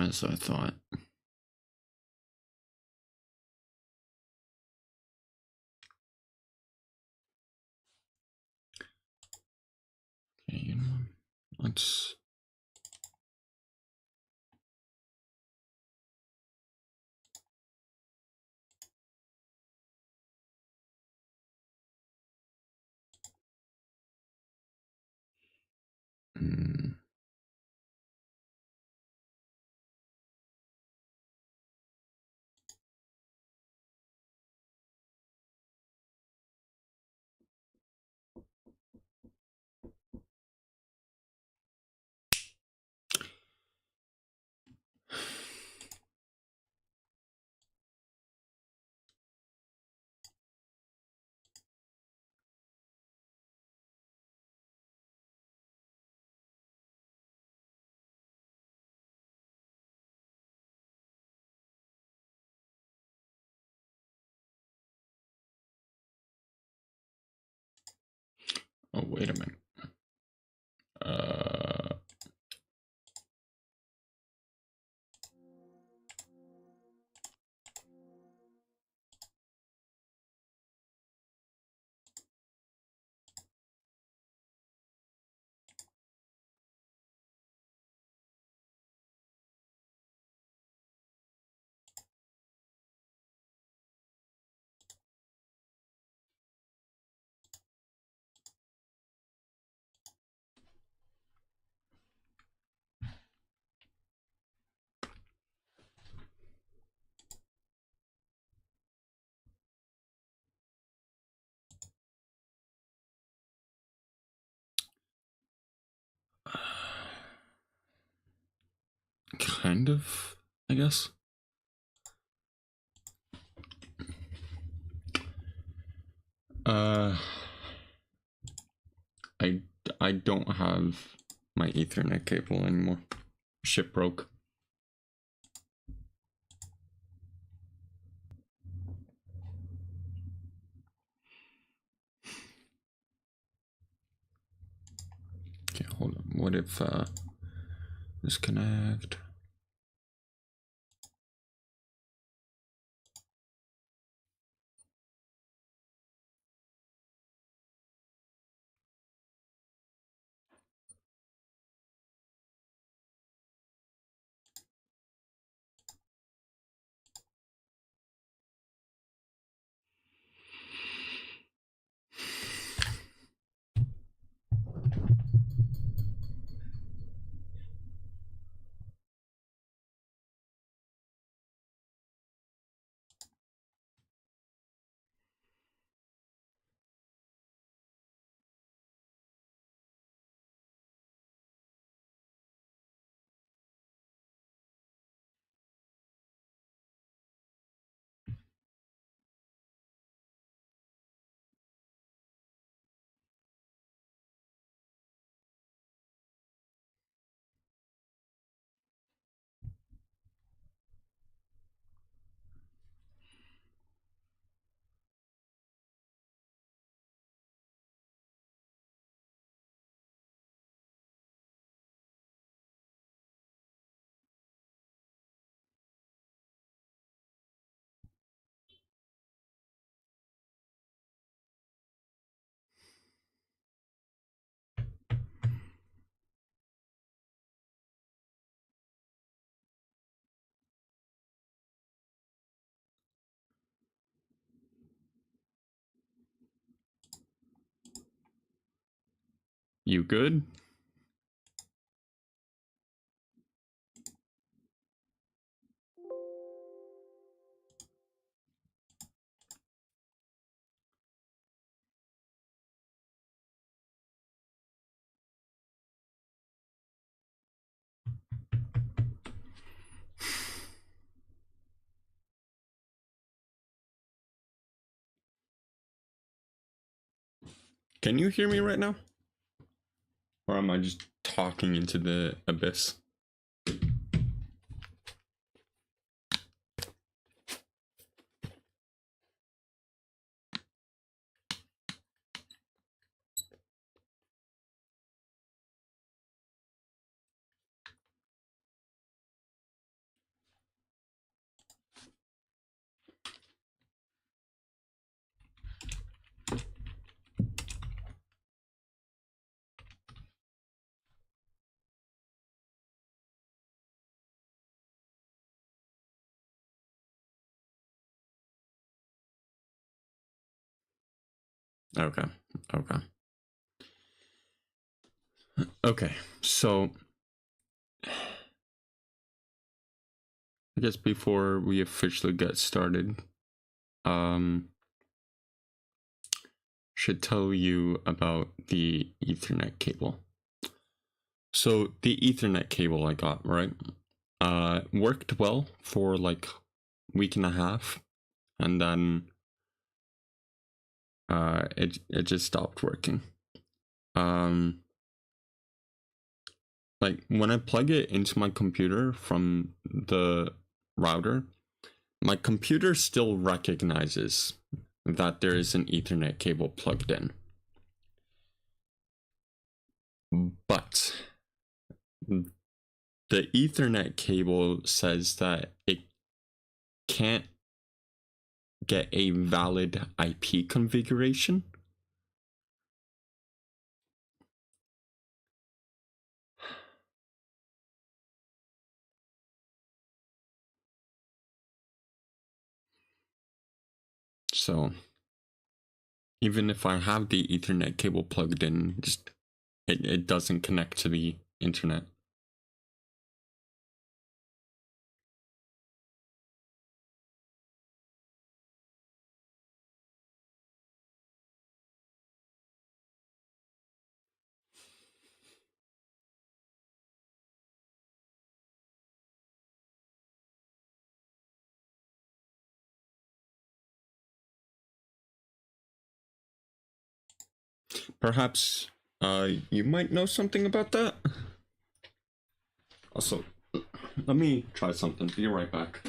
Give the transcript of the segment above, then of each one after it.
As I thought. Okay, you know, let's... Oh, wait a minute. Kind of, I guess. I I don't have my Ethernet cable anymore. Ship broke. Okay, hold on. What if disconnect? You good? Can you hear me right now? Or am I just talking into the abyss? Okay. Okay. Okay. So I guess before we officially get started, um, should tell you about the Ethernet cable. So the Ethernet cable I got, right? Worked well for like week and a half, and then it just stopped working. Like when I plug it into my computer from the router, my computer still recognizes that there is an Ethernet cable plugged in. But the Ethernet cable says that it can't get a valid IP configuration. So even if I have the Ethernet cable plugged in, just it doesn't connect to the internet. Perhaps you might know something about that. Also, let me try something. Be right back.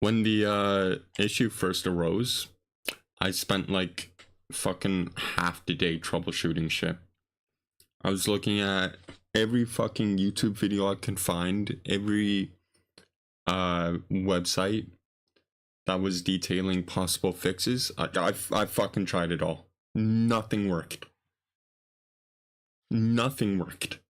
When the issue first arose, I spent like fucking half the day troubleshooting shit. I was looking at every fucking YouTube video I can find, every website that was detailing possible fixes. I fucking tried it all. Nothing worked. Nothing worked.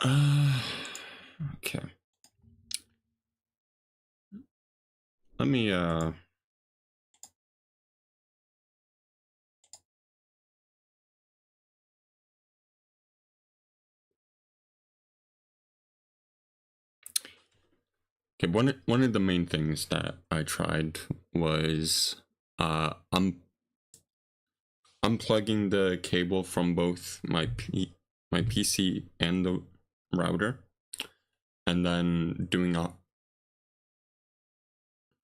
Okay. Let me okay, one of the main things that I tried was I'm unplugging the cable from both my PC and the router, and then doing a,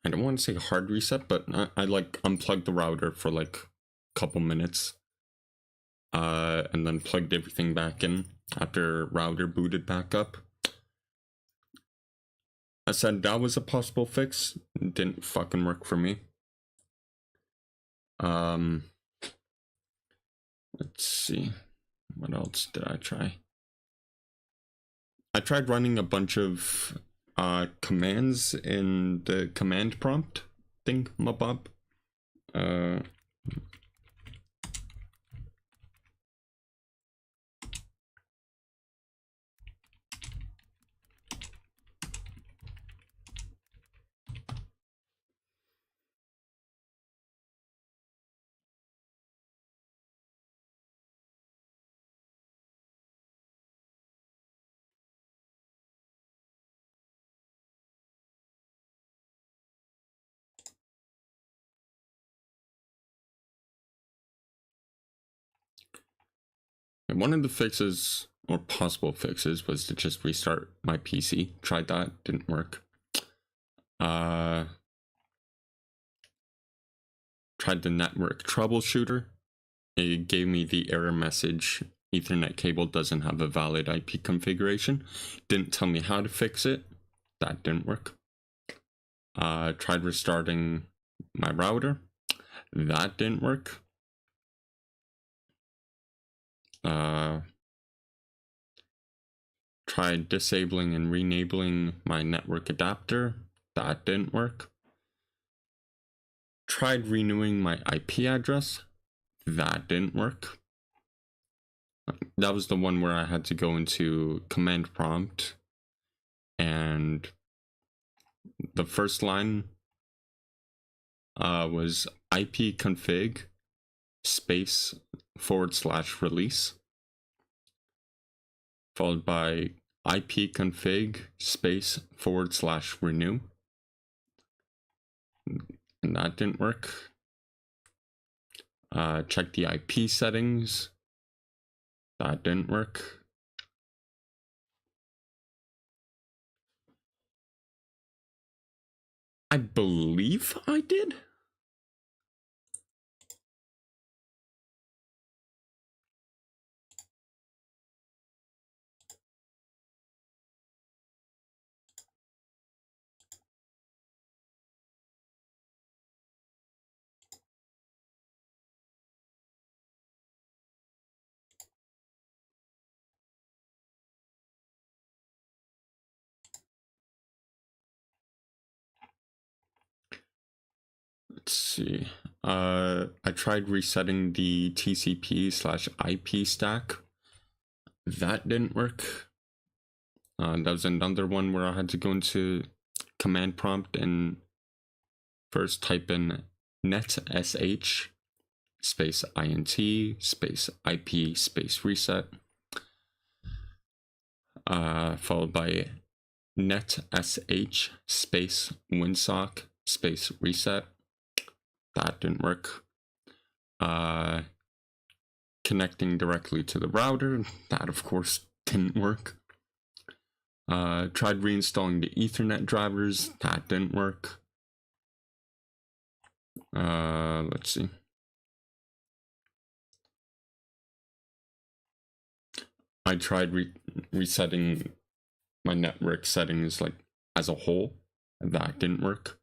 I don't want to say hard reset, but I like unplugged the router for like a couple minutes, and then plugged everything back in after router booted back up. I said that was a possible fix. It didn't fucking work for me. Um, let's see, what else did I try? I tried running a bunch of commands in the command prompt thing, mabob. Uh, And one of the fixes, or possible fixes, was to just restart my PC. Tried that, didn't work. Tried the network troubleshooter. It gave me the error message, Ethernet cable doesn't have a valid IP configuration. Didn't tell me how to fix it. That didn't work. Tried restarting my router. That didn't work. Tried disabling and re-enabling my network adapter. That didn't work. Tried renewing my IP address. That didn't work. That was the one where I had to go into command prompt, and the first line was ipconfig space /release, followed by ipconfig space /renew, and that didn't work. Check the IP settings. That didn't work. I believe I did. Let's see. I tried resetting the TCP/IP stack. That didn't work. That was another one where I had to go into command prompt and first type in netsh space int space IP space reset, followed by netsh space winsock space reset. That didn't work. Connecting directly to the router. That, of course, didn't work. Tried reinstalling the Ethernet drivers. That didn't work. Let's see. I tried resetting my network settings like as a whole. That didn't work.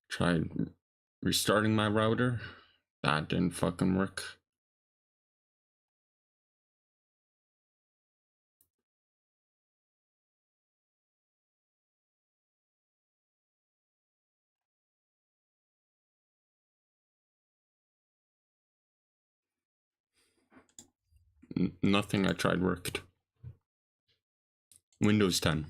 Tried restarting my router. That didn't fucking work. Nothing I tried worked. Windows 10.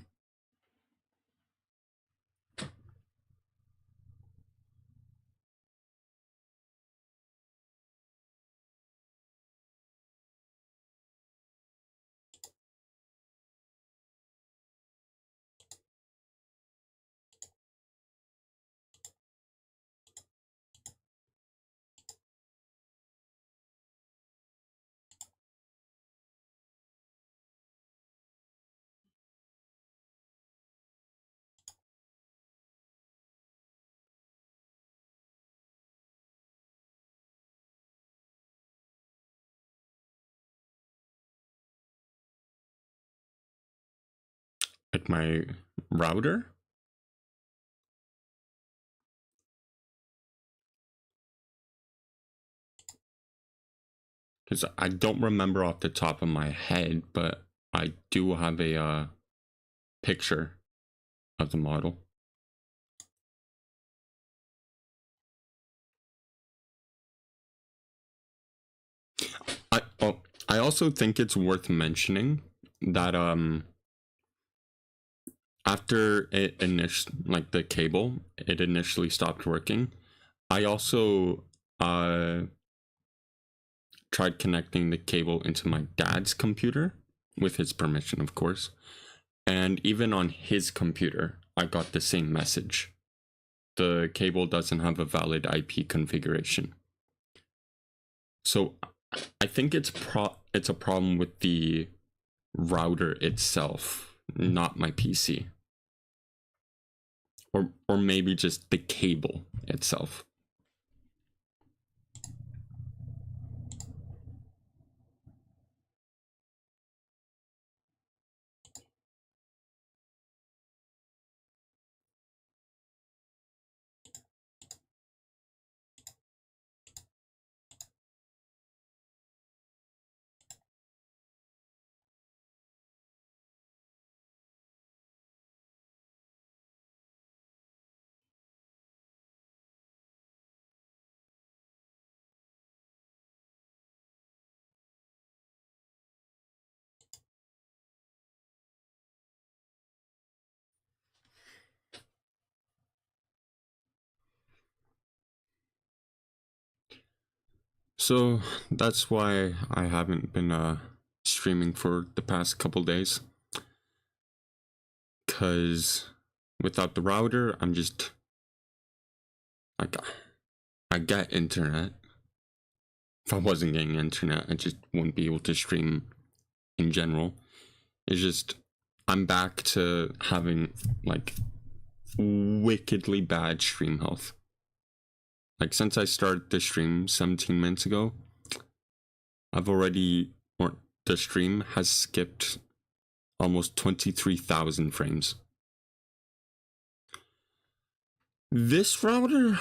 Like my router? Because I don't remember off the top of my head, but I do have a picture of the model. I also think it's worth mentioning that after it like the cable, it initially stopped working. I also tried connecting the cable into my dad's computer with his permission, of course. And even on his computer, I got the same message. the cable doesn't have a valid IP configuration. So I think it's a problem with the router itself, not my PC. Or maybe just the cable itself. So that's why I haven't been streaming for the past couple days. Cause without the router, I'm just like, I get internet. If I wasn't getting internet, I just wouldn't be able to stream in general. It's just I'm back to having like wickedly bad stream health. Like since I started the stream 17 minutes ago, I've already, or the stream has skipped almost 23,000 frames. This router,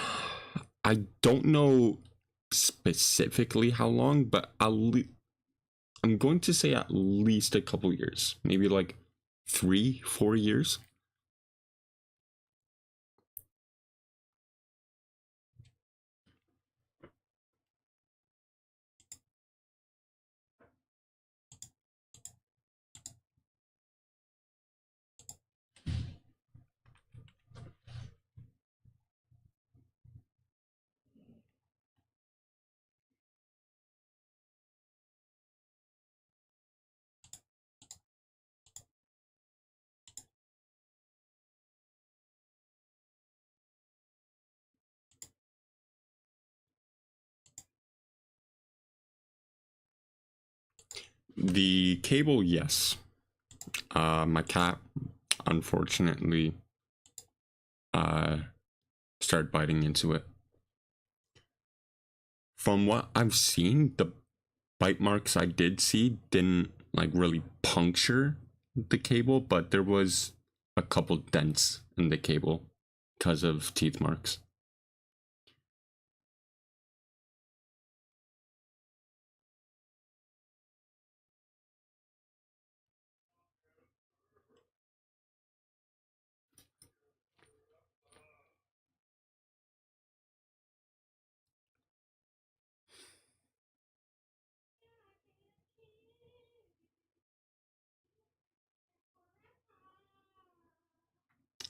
I don't know specifically how long, but I'm going to say at least a couple years, maybe like 3-4 years. The cable, yes. My cat, unfortunately, started biting into it. From what I've seen, the bite marks I did see didn't like really puncture the cable, but there was a couple dents in the cable because of teeth marks.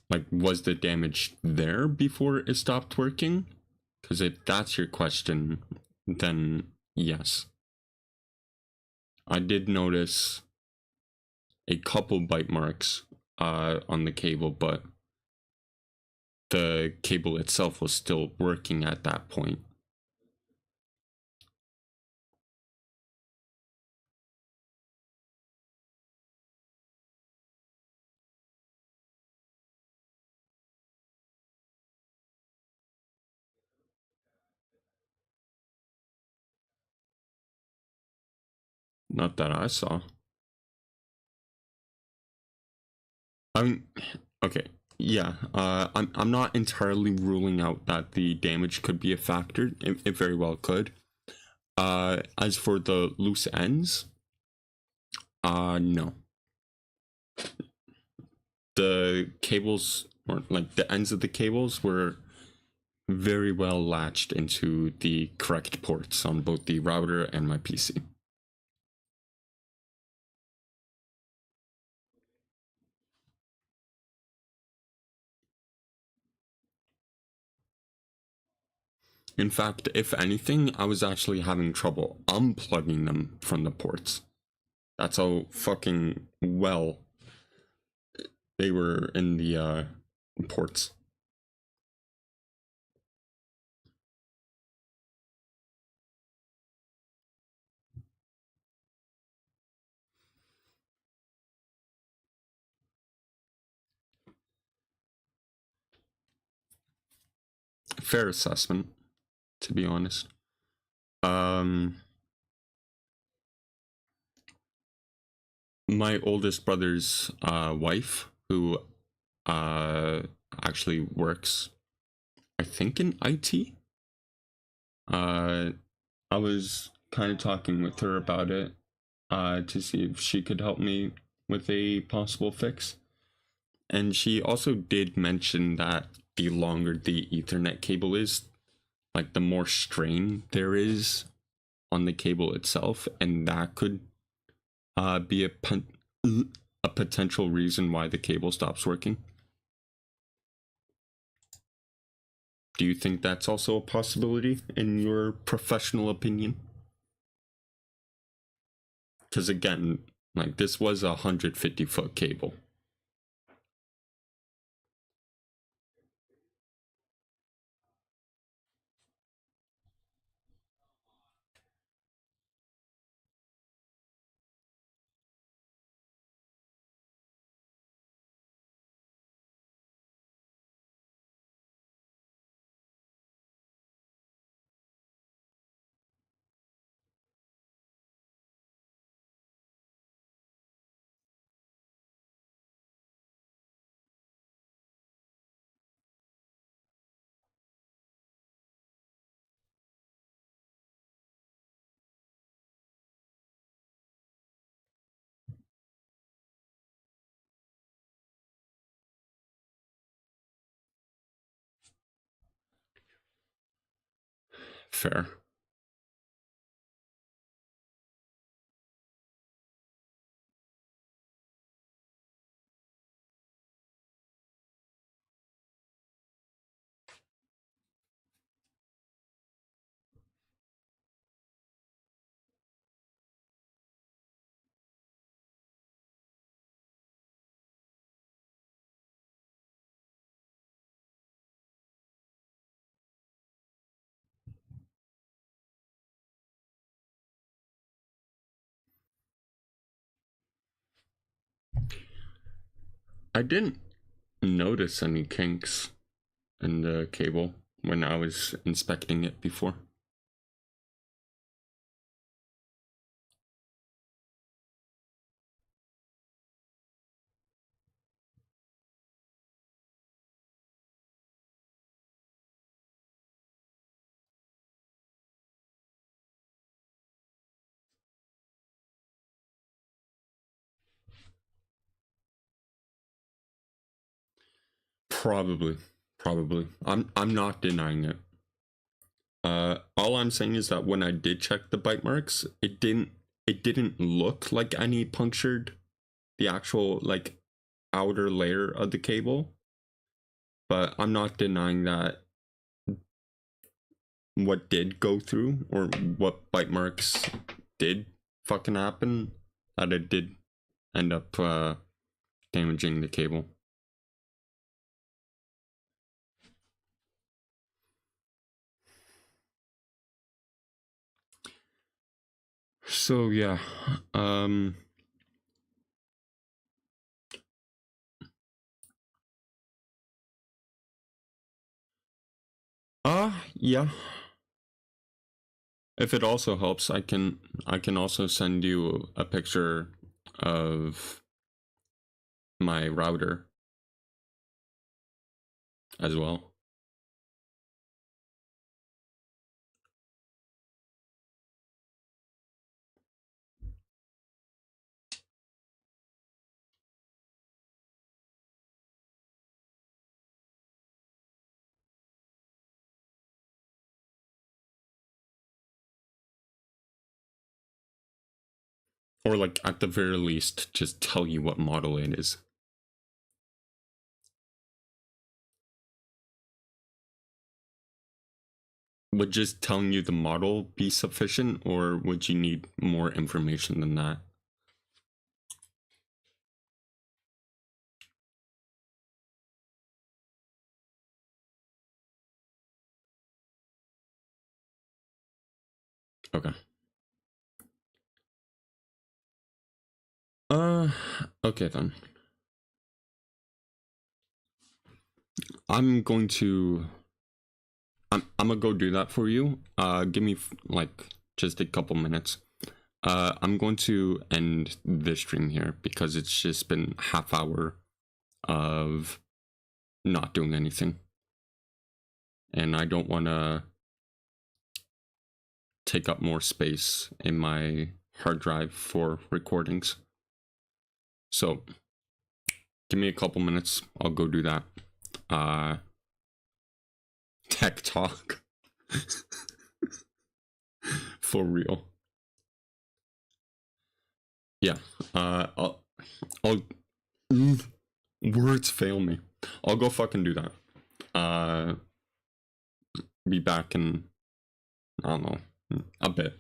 Like, was the damage there before it stopped working? Because if that's your question, then yes. I did notice a couple bite marks on the cable, but the cable itself was still working at that point. Not that I saw. I mean, okay, yeah. I'm not entirely ruling out that the damage could be a factor. It very well could. As for the loose ends, no. The cables, or like the ends of the cables, were very well latched into the correct ports on both the router and my PC. In fact, if anything, I was actually having trouble unplugging them from the ports. That's how fucking well they were in the ports. fair assessment, to be honest. My oldest brother's wife, who uh actually works, I think, in IT. Uh, I was kind of talking with her about it, to see if she could help me with a possible fix. And she also did mention that the longer the Ethernet cable is, like the more strain there is on the cable itself, and that could be a potential reason why the cable stops working. Do you think that's also a possibility in your professional opinion? Because again, like this was a 150-foot cable. Fair. I didn't notice any kinks in the cable when I was inspecting it before. Probably, probably. I'm not denying it. All I'm saying is that when I did check the bite marks, it didn't look like any punctured the actual like outer layer of the cable. But I'm not denying that what did go through or what bite marks did fucking happen, that it did end up damaging the cable. So yeah, yeah. If it also helps, I can also send you a picture of my router as well. Or like at the very least, just tell you what model it is. Would just telling you the model be sufficient, or would you need more information than that? Okay. Uh, okay then. I'm going to I'm gonna go do that for you. Give me like just a couple minutes. I'm going to end this stream here because it's just been half hour of not doing anything, and I don't want to take up more space in my hard drive for recordings. So give me a couple minutes. I'll go do that. Tech talk. For real. Yeah. I'll words fail me. I'll go fucking do that. Be back in, I don't know, a bit.